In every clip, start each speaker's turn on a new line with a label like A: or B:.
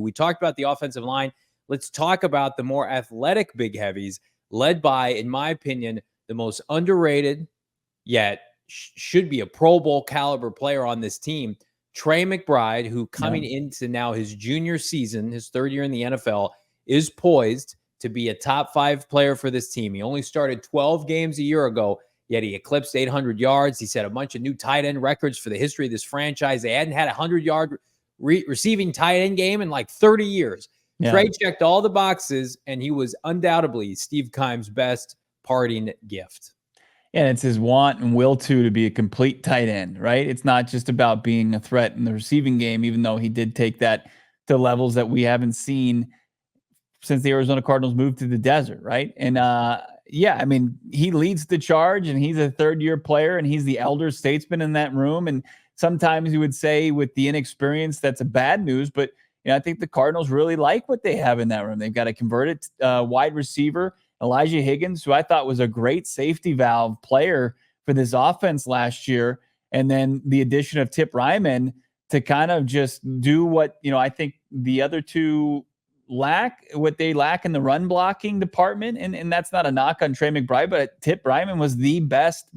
A: We talked about the offensive line. Let's talk about the more athletic big heavies, led by, in my opinion, the most underrated, yet should be a Pro Bowl caliber player on this team, Trey McBride, who coming into now his junior season, his third year in the NFL, is poised to be a top 5 player for this team. He only started 12 games a year ago, yet he eclipsed 800 yards. He set a bunch of new tight end records for the history of this franchise. They hadn't had a 100-yard receiving tight end game in like 30 years. Yeah. Trey checked all the boxes, and he was undoubtedly Steve Keim's best parting gift.
B: And it's his want and will to be a complete tight end, right? It's not just about being a threat in the receiving game, even though he did take that to levels that we haven't seen since the Arizona Cardinals moved to the desert, right? And I mean, he leads the charge, and he's a third-year player, and he's the elder statesman in that room. And sometimes you would say with the inexperience, that's a bad news, but I think the Cardinals really like what they have in that room. They've got a converted wide receiver, Elijah Higgins, who I thought was a great safety valve player for this offense last year. And then the addition of Tip Reiman to kind of just do what, I think the other two what they lack in the run blocking department. And that's not a knock on Trey McBride, but Tip Reiman was the best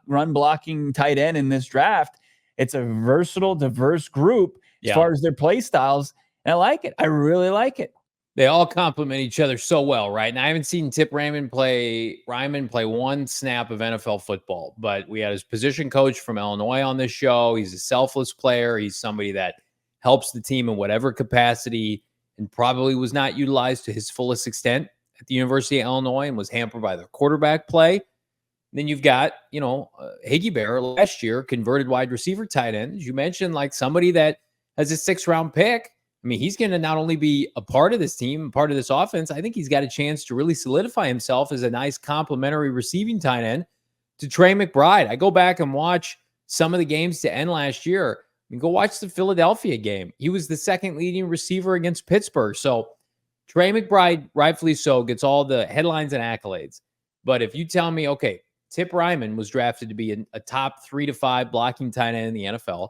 B: run blocking tight end in this draft. It's a versatile, diverse group as far as their play styles. And I like it. I really like it.
A: They all complement each other so well, right? And I haven't seen Tip Reiman play one snap of NFL football, but we had his position coach from Illinois on this show. He's a selfless player. He's somebody that helps the team in whatever capacity, and probably was not utilized to his fullest extent at the University of Illinois and was hampered by their quarterback play. Then you've got, Higgy Bear last year, converted wide receiver tight end. As you mentioned, like somebody that has a 6th-round pick. I mean, he's going to not only be a part of this team, part of this offense, I think he's got a chance to really solidify himself as a nice complementary receiving tight end to Trey McBride. I go back and watch some of the games to end last year. I mean, go watch the Philadelphia game. He was the second leading receiver against Pittsburgh. So Trey McBride, rightfully so, gets all the headlines and accolades. But if you tell me, okay, Tip Reiman was drafted to be a top 3 to 5 blocking tight end in the NFL.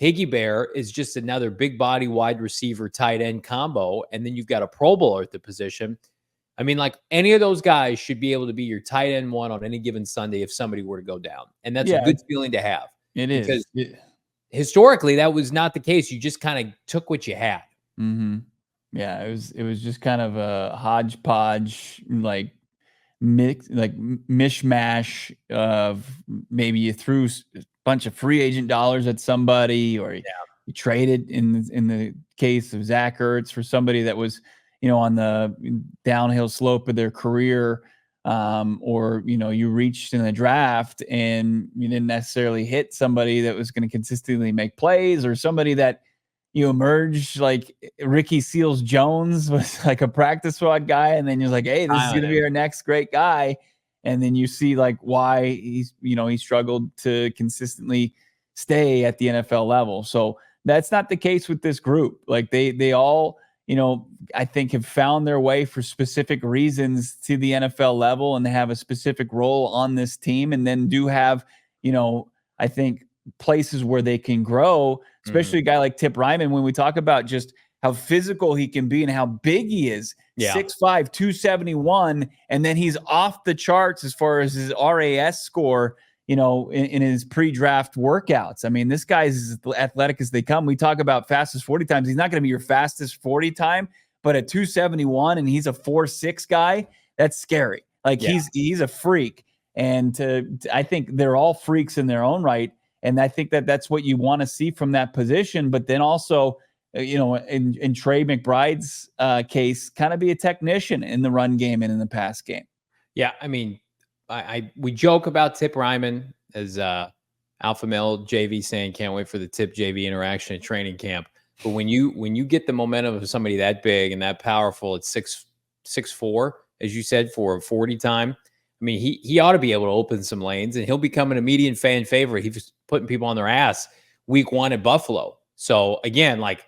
A: Higgy Bear is just another big body wide receiver tight end combo. And then you've got a Pro Bowler at the position. I mean, like any of those guys should be able to be your tight end one on any given Sunday if somebody were to go down. And that's a good feeling to have.
B: It is.
A: Because historically, that was not the case. You just kind of took what you had.
B: Mm-hmm. Yeah, it was just kind of a hodgepodge, like mishmash of maybe you threw bunch of free agent dollars at somebody, or you traded in the case of Zach Ertz for somebody that was, on the downhill slope of their career, or, you reached in the draft and you didn't necessarily hit somebody that was going to consistently make plays, or somebody that you emerged like Ricky Seals-Jones was like a practice squad guy. And then you're like, hey, this is going to be our next great guy. And then you see like why he struggled to consistently stay at the NFL level. So that's not the case with this group. Like they all, I think have found their way for specific reasons to the NFL level, and they have a specific role on this team, and then do have, I think places where they can grow, especially a guy like Tip Reiman. When we talk about just how physical he can be and how big he is, 6'5", 271, and then he's off the charts as far as his RAS score, in his pre-draft workouts. I mean, this guy's as athletic as they come. We talk about fastest 40 times. He's not going to be your fastest 40 time, but at 271 and he's a 4'6" guy, that's scary. Like he's a freak. And I think they're all freaks in their own right. And I think that's what you want to see from that position. But then also, in Trey McBride's case, kind of be a technician in the run game and in the pass game.
A: Yeah, I mean, we joke about Tip Reiman as Alpha Male JV saying can't wait for the Tip JV interaction at training camp. But when you get the momentum of somebody that big and that powerful at 6'4", as you said, for a 40 time, I mean, he ought to be able to open some lanes, and he'll become an immediate fan favorite. He was putting people on their ass week 1 at Buffalo. So again, like,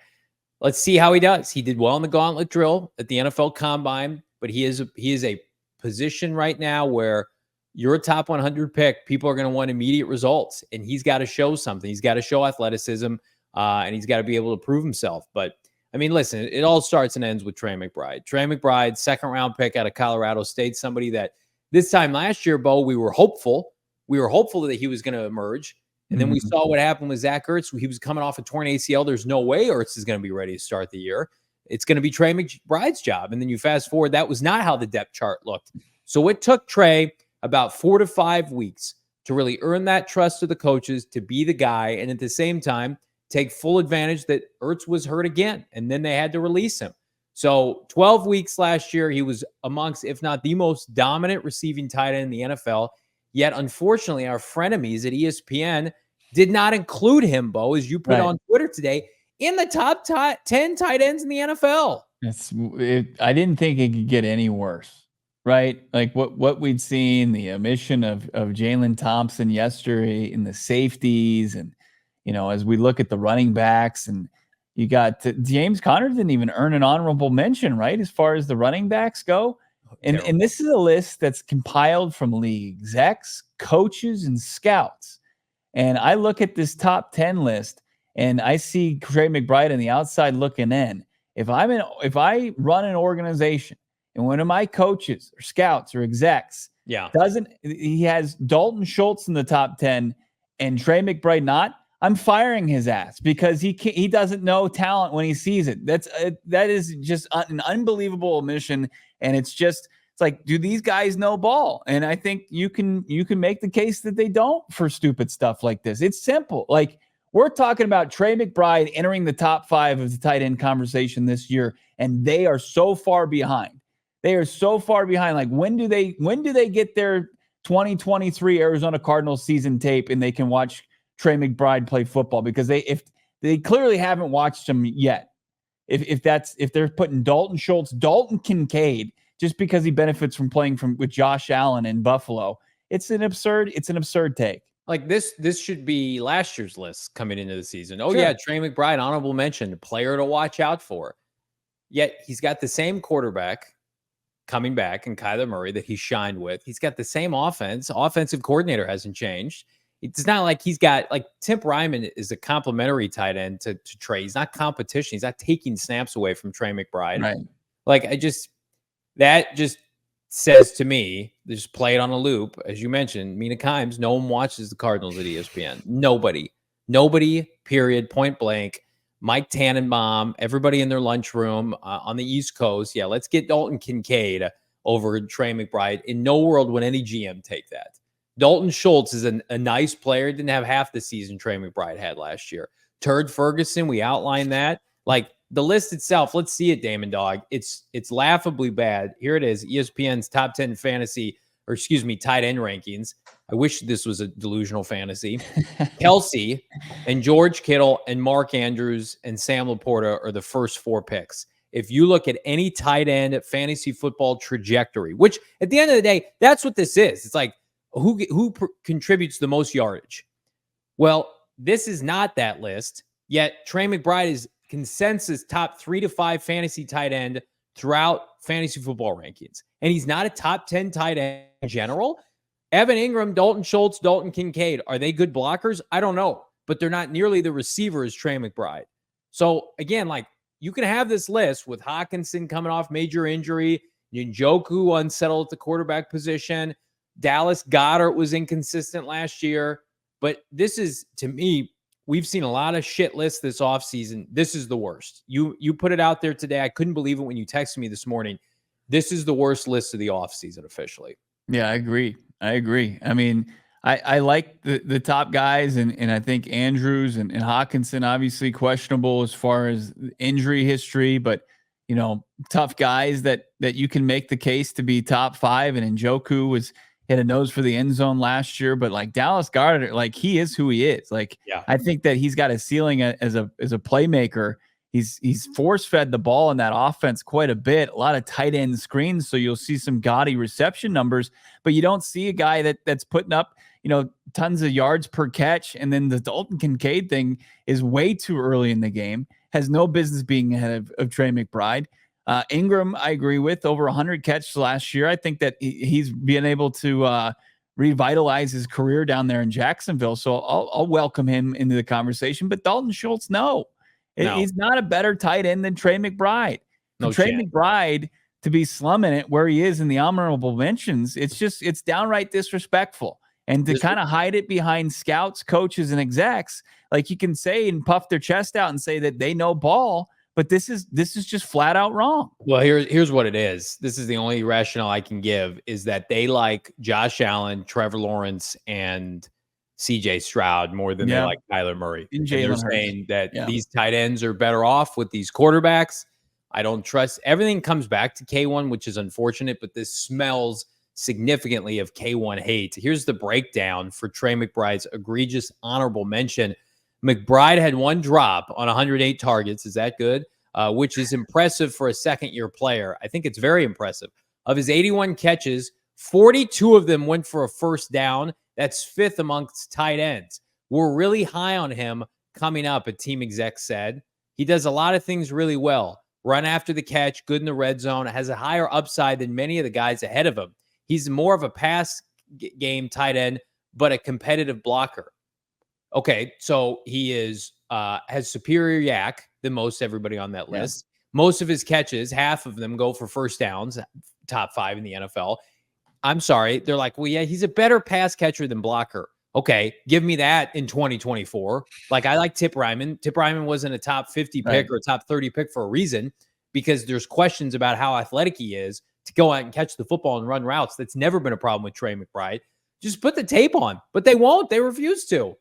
A: let's see how he does. He did well in the gauntlet drill at the NFL Combine, but he is a position right now where you're a top 100 pick. People are going to want immediate results, and he's got to show something. He's got to show athleticism, and he's got to be able to prove himself. But I mean, listen, it all starts and ends with Trey McBride. Trey McBride, second round pick out of Colorado State, somebody that this time last year, Bo, we were hopeful. We were hopeful that he was going to emerge. And then we saw what happened with Zach Ertz. He was coming off a torn ACL. There's no way Ertz is going to be ready to start the year. It's going to be Trey McBride's job. And then you fast forward, that was not how the depth chart looked. So it took Trey about 4 to 5 weeks to really earn that trust of the coaches, to be the guy, and at the same time, take full advantage that Ertz was hurt again, and then they had to release him. So 12 weeks last year, he was amongst, if not the most dominant receiving tight end in the NFL. Yet, unfortunately, our frenemies at ESPN did not include him, Bo, as you put on Twitter today, in the top 10 tight ends in the NFL.
B: I didn't think it could get any worse, right? Like what we'd seen, the omission of Jalen Thompson yesterday in the safeties, and as we look at the running backs, and you got James Conner didn't even earn an honorable mention, right, as far as the running backs go. And this is a list that's compiled from league execs, coaches, and scouts. And I look at this top 10 list, and I see Trey McBride on the outside looking in. If I run an organization and one of my coaches or scouts or execs he has Dalton Schultz in the top 10 and Trey McBride not, I'm firing his ass, because he doesn't know talent when he sees it. That is just an unbelievable omission. And it's like, do these guys know ball? And I think you can make the case that they don't for stupid stuff like this. It's simple. Like, we're talking about Trey McBride entering the top 5 of the tight end conversation this year, and they are so far behind. They are so far behind. Like, when do they get their 2023 Arizona Cardinals season tape and they can watch Trey McBride play football? Because if they clearly haven't watched him yet. If they're putting Dalton Schultz, Dalton Kincaid, just because he benefits from playing with Josh Allen in Buffalo, it's an absurd take.
A: Like, this should be last year's list coming into the season. Oh, yeah, Trey McBride, honorable mention, player to watch out for. Yet he's got the same quarterback coming back in Kyler Murray that he shined with. He's got the same offense. Offensive coordinator hasn't changed. It's not like he's got, like, Tim Reiman is a complimentary tight end to Trey. He's not competition. He's not taking snaps away from Trey McBride.
B: Right.
A: Like, that just says to me, they just play it on a loop. As you mentioned, Mina Kimes, no one watches the Cardinals at ESPN. Nobody, period, point blank. Mike Tannenbaum, everybody in their lunchroom on the East Coast. Yeah, let's get Dalton Kincaid over Trey McBride. In no world would any GM take that. Dalton Schultz is a nice player. Didn't have half the season Trey McBride had last year. Turd Ferguson, we outlined that. Like, the list itself, let's see it, Damon Dog. It's laughably bad. Here it is, ESPN's top 10 tight end rankings. I wish this was a delusional fantasy. Kelsey and George Kittle and Mark Andrews and Sam Laporta are the first 4 picks. If you look at any tight end fantasy football trajectory, which at the end of the day, that's what this is. It's like, who contributes the most yardage? Well, this is not that list, yet Trey McBride is consensus top 3 to 5 fantasy tight end throughout fantasy football rankings. And he's not a top 10 tight end in general. Evan Ingram, Dalton Schultz, Dalton Kincaid, are they good blockers? I don't know, but they're not nearly the receiver as Trey McBride. So again, like, you can have this list with Hawkinson coming off major injury, Njoku unsettled at the quarterback position, Dallas Goedert was inconsistent last year, but this is, to me, we've seen a lot of shit lists this offseason. This is the worst. You put it out there today. I couldn't believe it when you texted me this morning. This is the worst list of the offseason officially.
B: Yeah, I agree. I mean, I like the top guys, and I think Andrews and Hawkinson obviously questionable as far as injury history, but tough guys that you can make the case to be top 5. And Njoku hit a nose for the end zone last year, but like Dallas Goedert, like, he is who he is. Like, yeah. I think that he's got a ceiling as a playmaker. He's force-fed the ball in that offense quite a bit, a lot of tight end screens, so you'll see some gaudy reception numbers, but you don't see a guy that's putting up, tons of yards per catch. And then the Dalton Kincaid thing is way too early in the game, has no business being ahead of Trey McBride. Ingram, I agree with, over 100 catches last year. I think that he's been able to revitalize his career down there in Jacksonville, so I'll welcome him into the conversation. But Dalton Schultz, no.
A: No.
B: He's not a better tight end than Trey McBride. For
A: No
B: Trey
A: chance.
B: McBride to be slumming it where he is in the honorable mentions, it's downright disrespectful. And to kind of hide it behind scouts, coaches, and execs, like you can say and puff their chest out and say that they know ball, but this is just flat out wrong.
A: Well, here's what it is. This is the only rationale I can give is that they like Josh Allen, Trevor Lawrence, and CJ Stroud more than they like Kyler Murray. And they're saying that these tight ends are better off with these quarterbacks. I don't trust. Everything comes back to K1, which is unfortunate, but this smells significantly of K1 hate. Here's the breakdown for Trey McBride's egregious honorable mention. McBride had one drop on 108 targets. Is that good? Which is impressive for a second-year player. I think it's very impressive. Of his 81 catches, 42 of them went for a first down. That's fifth amongst tight ends. We're really high on him coming up, a team exec said. He does a lot of things really well. Run after the catch, good in the red zone, has a higher upside than many of the guys ahead of him. He's more of a pass game tight end, but a competitive blocker. Okay, so he is has superior yak than most everybody on that list. Most of his catches, half of them go for first downs, top 5 in the NFL. I'm sorry. They're like, well, yeah, he's a better pass catcher than blocker. Okay, give me that in 2024. Like, I like Tip Reiman. Tip Reiman wasn't a top 50 pick or a top 30 pick for a reason, because there's questions about how athletic he is to go out and catch the football and run routes. That's never been a problem with Trey McBride. Just put the tape on, but they won't. They refuse to.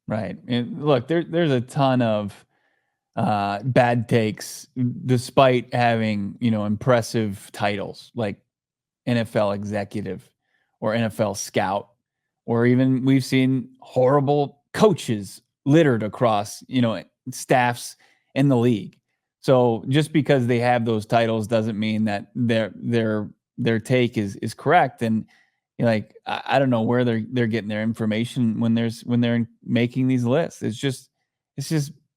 B: Right. And look, there's a ton of bad takes despite having, impressive titles like NFL executive or NFL scout, or even we've seen horrible coaches littered across, staffs in the league. So just because they have those titles doesn't mean that their take is correct. And I don't know where they're getting their information when they're making these lists. It's just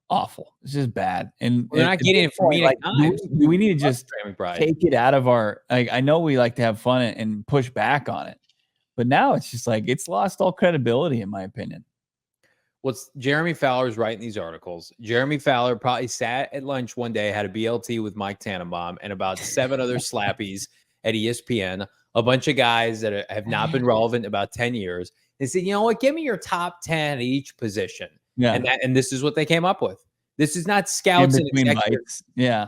B: awful. It's just bad. And
A: they're not getting it from me.
B: We need to just take it out of our. I know we like to have fun and push back on it, but now it's just like it's lost all credibility, in my opinion.
A: What's Jeremy Fowler's writing these articles? Jeremy Fowler probably sat at lunch one day, had a BLT with Mike Tannenbaum and about 7 other slappies at ESPN, a bunch of guys that have not been relevant in about 10 years. They said, you know what, give me your top 10 at each position. Yeah. And this is what they came up with. This is not scouts and executives.
B: Yeah.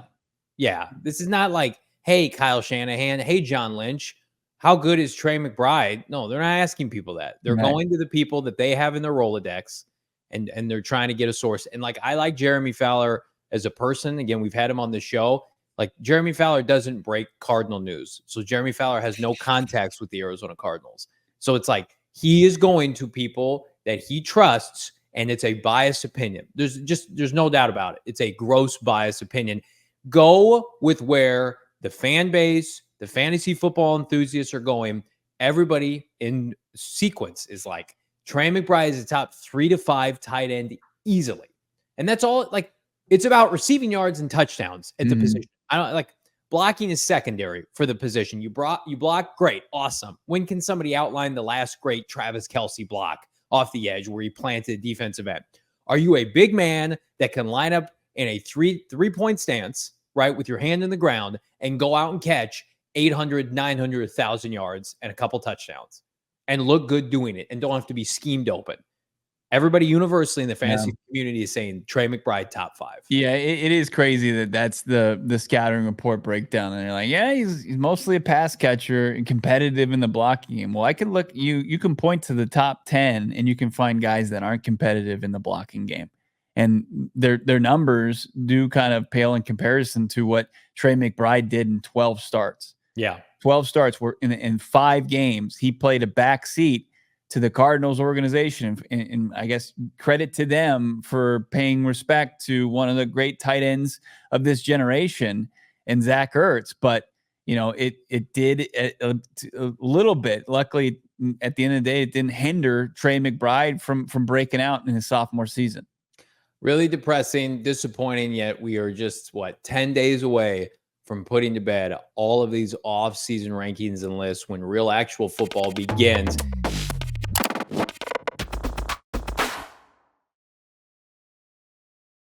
A: Yeah. This is not like, hey, Kyle Shanahan, hey, John Lynch, how good is Trey McBride? No, they're not asking people that. They're going to the people that they have in their Rolodex, and they're trying to get a source. And I like Jeremy Fowler as a person. Again, we've had him on the show. Like, Jeremy Fowler doesn't break Cardinal news. So Jeremy Fowler has no contacts with the Arizona Cardinals. So it's like he is going to people that he trusts, and it's a biased opinion. There's no doubt about it. It's a gross biased opinion. Go with where the fan base, the fantasy football enthusiasts are going. Everybody in sequence is like, Trey McBride is a top 3 to 5 tight end easily. And that's all. Like, it's about receiving yards and touchdowns at the position. I don't like blocking is secondary for the position. You block, great, awesome. When can somebody outline the last great Travis Kelce block off the edge where he planted a defensive end? Are you a big man that can line up in a three-point stance, right, with your hand in the ground and go out and catch 800, 900, 1,000 yards and a couple touchdowns and look good doing it and don't have to be schemed open? Everybody universally in the fantasy community is saying Trey McBride top 5.
B: Yeah, it is crazy that's the scouting report breakdown. And they're like, yeah, he's mostly a pass catcher and competitive in the blocking game. Well, I can look, you can point to the top 10 and you can find guys that aren't competitive in the blocking game. And their numbers do kind of pale in comparison to what Trey McBride did in 12 starts.
A: Yeah.
B: 12 starts were in 5 games. He played a back seat to the Cardinals organization. And I guess credit to them for paying respect to one of the great tight ends of this generation and Zach Ertz. But, it did a little bit. Luckily, at the end of the day, it didn't hinder Trey McBride from breaking out in his sophomore season.
A: Really depressing, disappointing, yet we are just, 10 days away from putting to bed all of these off-season rankings and lists when real actual football begins.